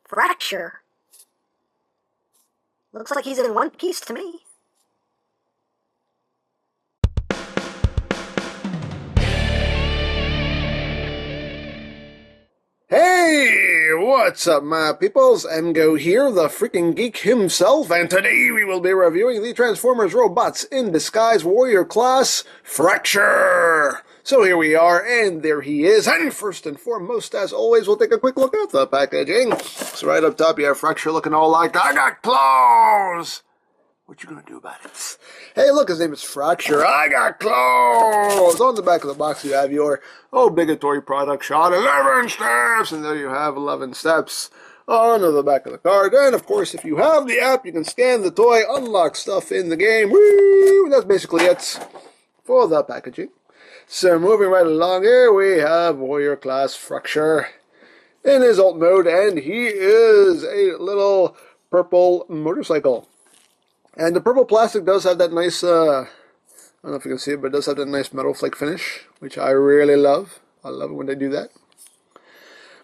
Fracture? Looks like he's in one piece to me. Hey, what's up, my peoples? EmGo here, the freaking geek himself, and today we will be reviewing the Transformers Robots in Disguise Warrior Class Fracture. So here we are, and there he is, and first and foremost, as always, we'll take a quick look at the packaging. So right up top, you have Fracture looking all like, I got claws! What you gonna do about it? Hey, look, his name is Fracture. I got clothes! On the back of the box, you have your obligatory product shot, 11 steps! And there you have 11 steps onto the back of the card. And, of course, if you have the app, you can scan the toy, unlock stuff in the game. Woo! That's basically it for the packaging. So, moving right along here, we have Warrior Class Fracture in his alt mode, and he is a little purple motorcycle. And the purple plastic does have that nice, I don't know if you can see it, but it does have that nice metal flake finish, which I really love. I love it when they do that.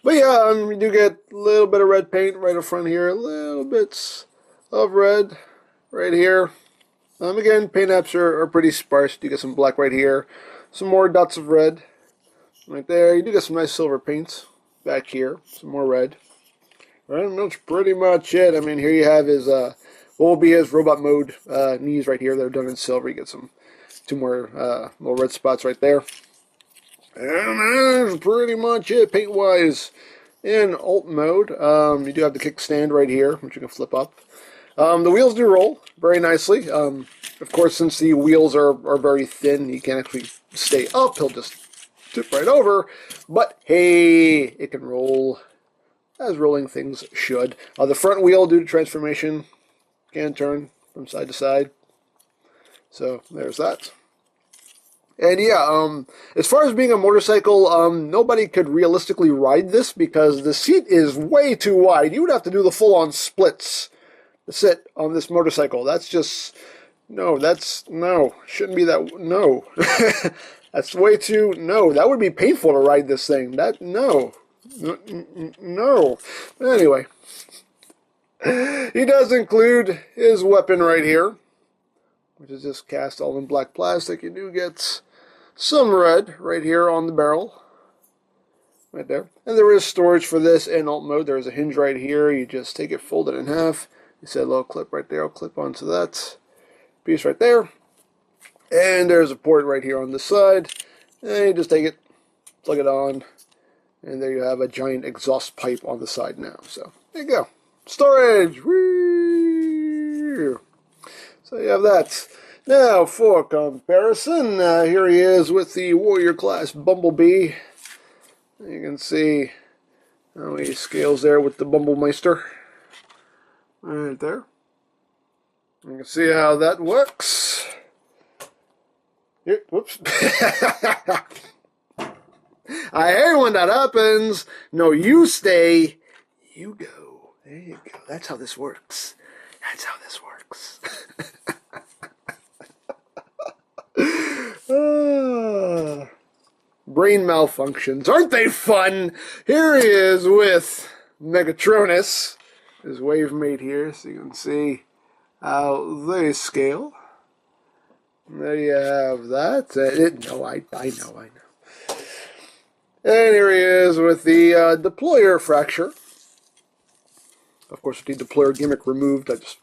But yeah, you do get a little bit of red paint right up front here, little bits of red right here. Again, paint apps are pretty sparse. You get some black right here, some more dots of red right there. You do get some nice silver paint back here, some more red. And that's pretty much it. I mean, here you have his, what will be his robot mode knees right here that are done in silver. You get two more little red spots right there. And that's pretty much it paint-wise in alt mode. You do have the kickstand right here, which you can flip up. The wheels do roll very nicely. Of course, since the wheels are very thin, he can't actually stay up. He'll just tip right over. But hey, it can roll as rolling things should. The front wheel, due to transformation, can turn from side to side. So there's that. And yeah, as far as being a motorcycle, nobody could realistically ride this because the seat is way too wide. You would have to do the full-on splits to sit on this motorcycle. That's just, no, shouldn't be that, no. That's way too, no, that would be painful to ride this thing. No. Anyway. He does include his weapon right here, which is just cast all in black plastic. You do get some red right here on the barrel, right there. And there is storage for this in alt mode. There is a hinge right here. You just take it, fold it in half. You see a little clip right there. I'll clip onto that piece right there. And there's a port right here on this side. And you just take it, plug it on, and there you have a giant exhaust pipe on the side now. So there you go. Storage! Whee! So you have that. Now, for comparison, here he is with the Warrior Class Bumblebee. You can see how he scales there with the Bumblemeister. Right there. You can see how that works. Here, whoops. I hate when that happens. No, you stay, you go. There you go. That's how this works. That's how this works. Brain malfunctions. Aren't they fun? Here he is with Megatronus, his wave mate here, so you can see how they scale. There you have that. I know. And here he is with the deployer Fracture. Of course, with the deployer gimmick removed, I just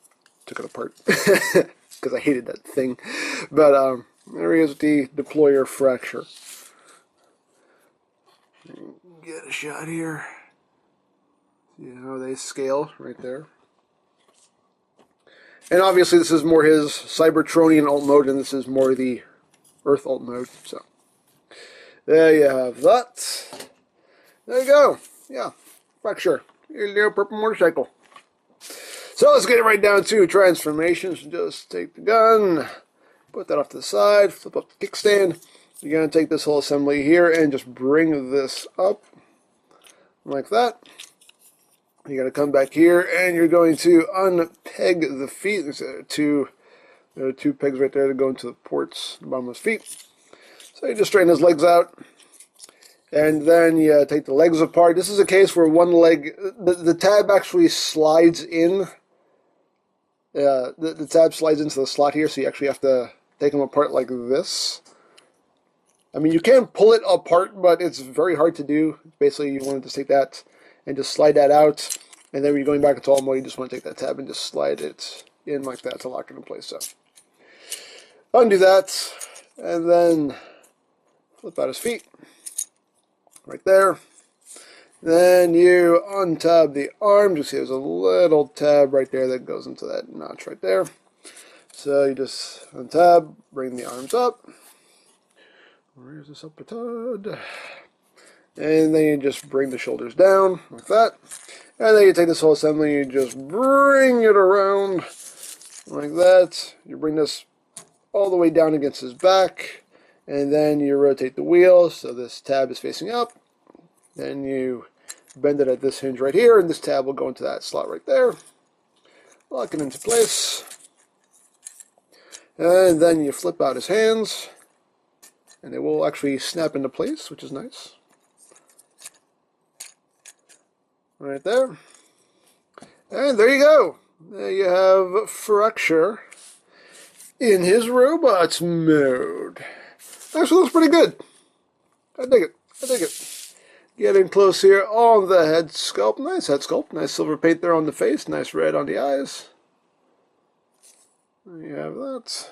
took it apart because I hated that thing. But there he is with the deployer Fracture. Get a shot here. See how they scale right there. And obviously, this is more his Cybertronian alt mode, and this is more the Earth alt mode. So there you have that. There you go. Yeah, Fracture. Your little purple motorcycle. So let's get it right down to transformations. Just take the gun, put that off to the side, flip up the kickstand. You're going to take this whole assembly here and just bring this up like that. You're going to come back here and you're going to unpeg the feet. There are two pegs right there to go into the ports, the bottom of his feet. So you just straighten his legs out. And then you take the legs apart. This is a case where one leg, the tab actually slides in. The tab slides into the slot here, so you actually have to take them apart like this. I mean, you can pull it apart, but it's very hard to do. Basically, you want to just take that and just slide that out. And then when you're going back into all mode, you just want to take that tab and just slide it in like that to lock it in place. So undo that, and then flip out his feet. Right there. Then you untab the arms. You see there's a little tab right there that goes into that notch right there. So you just untab, bring the arms up. Where's this upper tud? And then you just bring the shoulders down like that. And then you take this whole assembly, you just bring it around like that. You bring this all the way down against his back. And then you rotate the wheel so this tab is facing up. Then you bend it at this hinge right here, and this tab will go into that slot right there. Lock it into place. And then you flip out his hands, and they will actually snap into place, which is nice. Right there. And there you go. There you have Fracture in his robots mode. Actually looks pretty good. I dig it. I dig it. Getting close here on the head sculpt. Nice head sculpt. Nice silver paint there on the face. Nice red on the eyes. There you have that.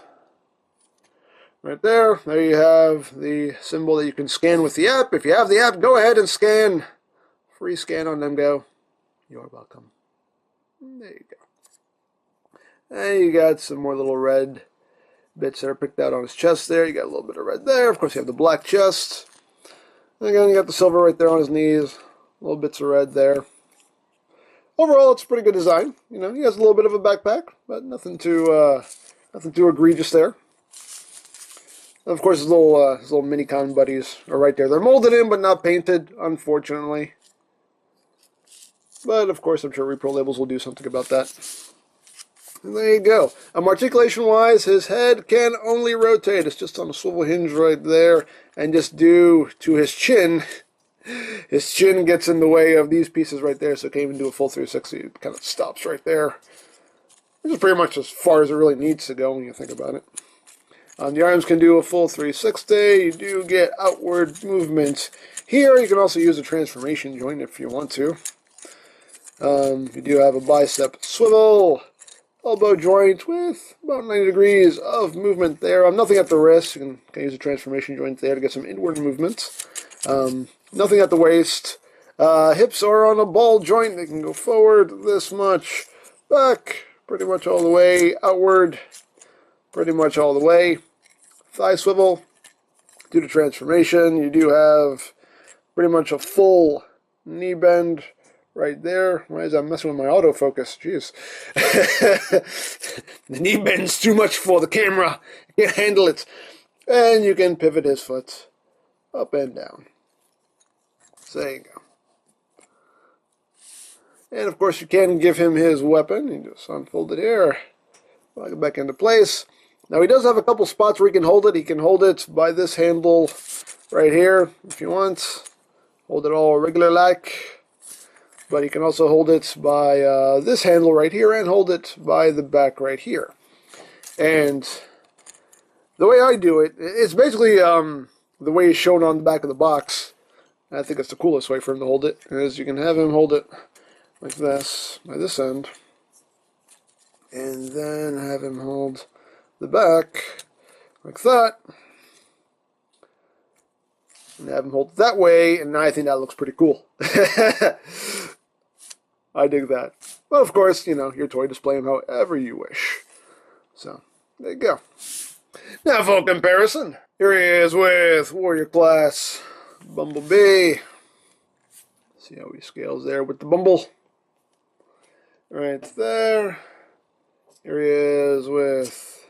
Right there. There you have the symbol that you can scan with the app. If you have the app, go ahead and scan. Free scan on EmGo. You're welcome. There you go. And you got some more little red bits that are picked out on his chest there. You got a little bit of red there. Of course, you have the black chest. Again, you got the silver right there on his knees. Little bits of red there. Overall, it's a pretty good design. You know, he has a little bit of a backpack, but nothing too egregious there. Of course, his little mini-con buddies are right there. They're molded in, but not painted, unfortunately. But, of course, I'm sure Repro Labels will do something about that. And there you go. Articulation-wise, his head can only rotate. It's just on a swivel hinge right there. And just due to his chin gets in the way of these pieces right there, so it can't even do a full 360. It kind of stops right there. This is pretty much as far as it really needs to go when you think about it. The arms can do a full 360. You do get outward movement here. You can also use a transformation joint if you want to. You do have a bicep swivel. Elbow joint with about 90 degrees of movement there. Nothing at the wrist. You can use a transformation joint there to get some inward movement. Nothing at the waist. Hips are on a ball joint. They can go forward this much. Back pretty much all the way. Outward pretty much all the way. Thigh swivel. Due to transformation, you do have pretty much a full knee bend right there. Why is that messing with my autofocus? Jeez. The knee bends too much for the camera. I can't handle it. And you can pivot his foot up and down. So there you go. And of course you can give him his weapon. You just unfold it here. Lock it back into place. Now he does have a couple spots where he can hold it. He can hold it by this handle right here if you want. Hold it all regular like. But you can also hold it by this handle right here and hold it by the back right here. And the way I do it, it's basically the way it's shown on the back of the box. I think it's the coolest way for him to hold it, is you can have him hold it like this, by this end. And then have him hold the back like that. And have him hold it that way, and I think that looks pretty cool. I dig that. But of course, you know, your toy display him however you wish. So, there you go. Now for comparison, here he is with Warrior Class Bumblebee. See how he scales there with the Bumble. Right there. Here he is with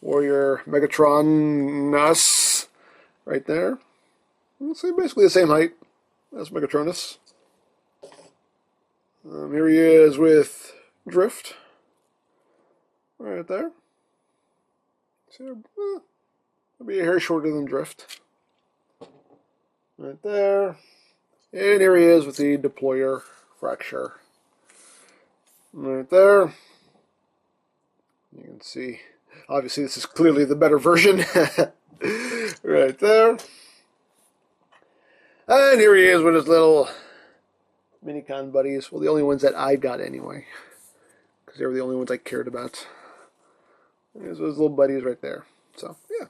Warrior Megatron right there. Let's say basically the same height as Megatronus. Here he is with Drift. Right there. See, maybe a hair shorter than Drift. Right there. And here he is with the deployer fracture. Right there. You can see, obviously this is clearly the better version. Right there. And here he is with his little Minicon buddies. Well, the only ones that I got anyway. Because they were the only ones I cared about. There's those little buddies right there. So, yeah.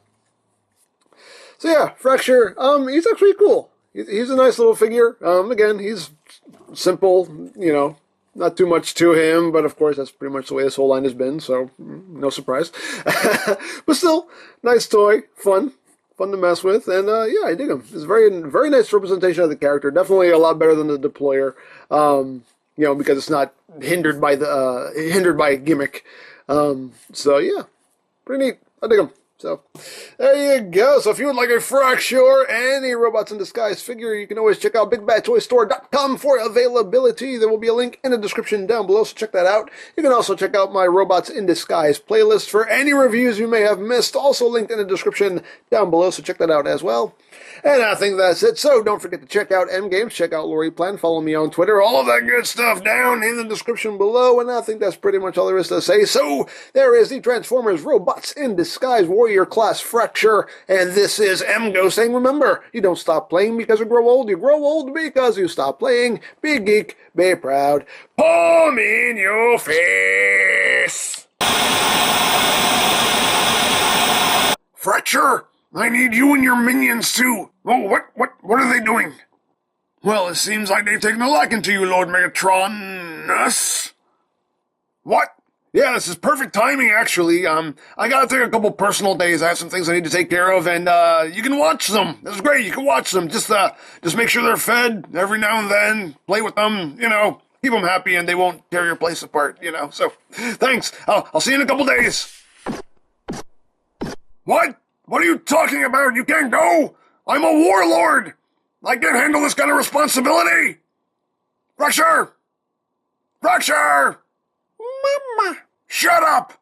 So, yeah, Fracture. He's actually cool. He's a nice little figure. Again, he's simple, you know. Not too much to him, but of course that's pretty much the way this whole line has been, so no surprise. But still, nice toy, fun to mess with, and yeah, I dig him. It's a very nice representation of the character. Definitely a lot better than the deployer, you know, because it's not hindered by a gimmick. So yeah, pretty neat. I dig him. So, there you go. So, if you would like a Fracture or any Robots in Disguise figure, you can always check out BigBadToyStore.com for availability. There will be a link in the description down below, so check that out. You can also check out my Robots in Disguise playlist for any reviews you may have missed, also linked in the description down below, so check that out as well. And I think that's it. So, don't forget to check out EmGo's, check out Lori Plan, follow me on Twitter, all of that good stuff down in the description below. And I think that's pretty much all there is to say. So, there is the Transformers Robots in Disguise Warrior Class Fracture. And this is EmGo saying, remember, you don't stop playing because you grow old. You grow old because you stop playing. Be geek, be proud. Palm in your face. Fracture! I need you and your minions too. Oh, what are they doing? Well, it seems like they've taken a liking to you, Lord Megatron. Us? What? Yeah, this is perfect timing, actually. I gotta take a couple personal days. I have some things I need to take care of, and, you can watch them. That's great, you can watch them. Just make sure they're fed every now and then. Play with them, you know. Keep them happy, and they won't tear your place apart, you know. So, thanks. I'll see you in a couple days. What? What are you talking about? You can't go! I'm a warlord! I can't handle this kind of responsibility! Fracture! Fracture! Mama! Shut up!